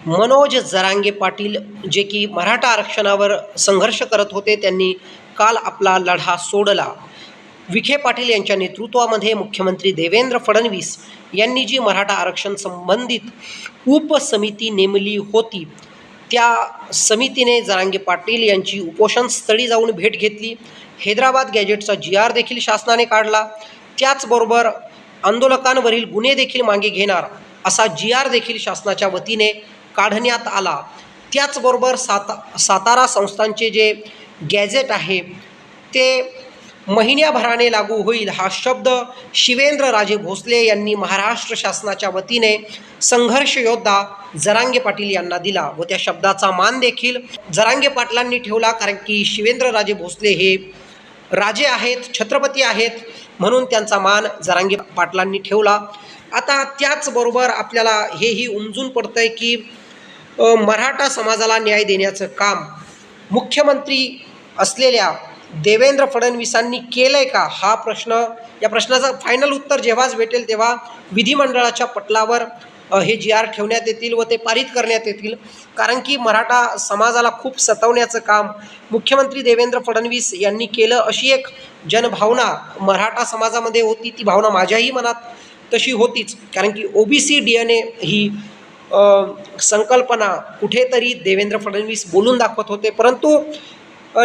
मनोज जरांगे पाटील जे की मराठा आरक्षणावर संघर्ष करत होते, त्यांनी काल आपला लढा सोडला. विखे पाटील यांच्या नेतृत्वामध्ये मुख्यमंत्री देवेंद्र फडणवीस यांनी जी मराठा आरक्षण संबंधित उपसमिती नेमली होती, त्या समितीने जरांगे पाटील यांची उपोषणस्थळी जाऊन भेट घेतली. हैदराबाद गॅजेटचा GR देखील शासनाने काढला. त्याचबरोबर आंदोलकांवरील गुन्हे देखील मागे घेणार असा GR देखील शासनाच्या वतीने काढण्यात आला. त्याचबरोबर सातारा संस्थांचे जे गॅजेट आहे ते महिन्याभराने लागू होईल, हा शब्द शिवेंद्रराजे भोसले यांनी महाराष्ट्र शासनाच्या वतीने संघर्ष योद्धा जरांगे पाटील यांना दिला व त्या शब्दाचा मान देखील जरांगे पाटलांनी ठेवला. कारण की शिवेंद्रराजे भोसले हे राजे आहेत, छत्रपती आहेत, म्हणून त्यांचा मान जरांगे पाटलांनी ठेवला. आता त्याचबरोबर आपल्याला हेही उमजून पडतं आहे की मराठा समाजाला न्याय देण्याचं काम मुख्यमंत्री असलेल्या देवेंद्र फडणवीसांनी केलं आहे का, हा प्रश्न, या प्रश्नाचं फायनल उत्तर जेव्हाच भेटेल तेव्हा विधिमंडळाच्या पटलावर हे GR ठेवण्यात येतील व ते पारित करण्यात येतील. कारण की मराठा समाजाला खूप सतावण्याचं काम मुख्यमंत्री देवेंद्र फडणवीस यांनी केलं, अशी एक जनभावना मराठा समाजामध्ये होती. ती भावना माझ्याही मनात तशी होतीच. कारण की OBC DNA ही संकल्पना कुठेतरी देवेंद्र फडणवीस बोलून दाखवत होते. परंतु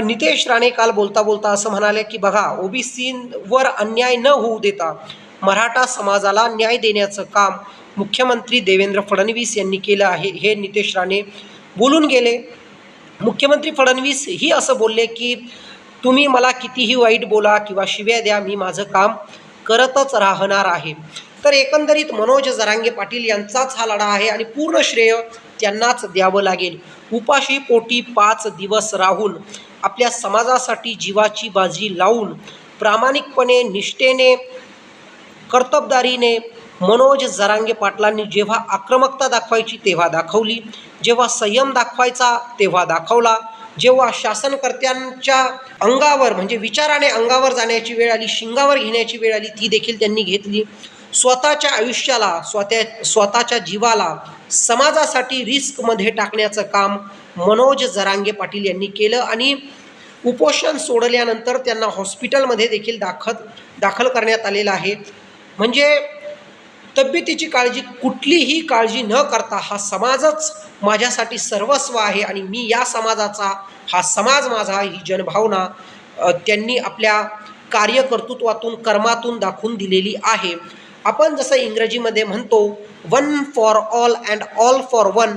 नितेश राणे काल बोलता बोलता असं म्हणाले की बघा, OBCवर अन्याय न होऊ देता मराठा समाजाला न्याय देण्याचं काम मुख्यमंत्री देवेंद्र फडणवीस यांनी केलं आहे, हे नितेश राणे बोलून गेले. मुख्यमंत्री फडणवीस ही असं बोलले की तुम्ही मला कितीही वाईट बोला किंवा शिव्या द्या, मी माझं काम करतच राहणार आहे. तर एकंदरीत मनोज जरांगे पाटील यांचाच हा लढा आहे आणि पूर्ण श्रेय त्यांनाच द्यावं लागेल. उपाशी पोटी 5 दिवस राहून आपल्या समाजासाठी जीवाची बाजी लावून प्रामाणिकपणे, निष्ठेने, कर्तबदारीने मनोज जरांगे पाटलांनी जेव्हा आक्रमकता दाखवायची तेव्हा दाखवली, जेव्हा संयम दाखवायचा तेव्हा दाखवला, जेव्हा शासनकर्त्यांच्या अंगावर म्हणजे विचाराने अंगावर जाण्याची वेळ आली, शिंगावर घेण्याची वेळ आली, ती देखील त्यांनी घेतली. स्वतःच्या आयुष्याला, स्वतःच्या जीवाला समाजासाठी रिस्कमध्ये टाकण्याचं काम मनोज जरांगे पाटील यांनी केलं आणि उपोषण सोडल्यानंतर त्यांना हॉस्पिटलमध्ये देखील दाखल करण्यात आलेलं आहे. म्हणजे तब्येतीची काळजी, कुठलीही काळजी न करता हा समाजच माझ्यासाठी सर्वस्व आहे आणि मी या समाजाचा, हा समाज माझा, ही जनभावना त्यांनी आपल्या कार्यकर्तृत्वातून, कर्मातून दाखवून दिलेली आहे. आपण जसं इंग्रजीमध्ये म्हणतो, 1 for all and all for one,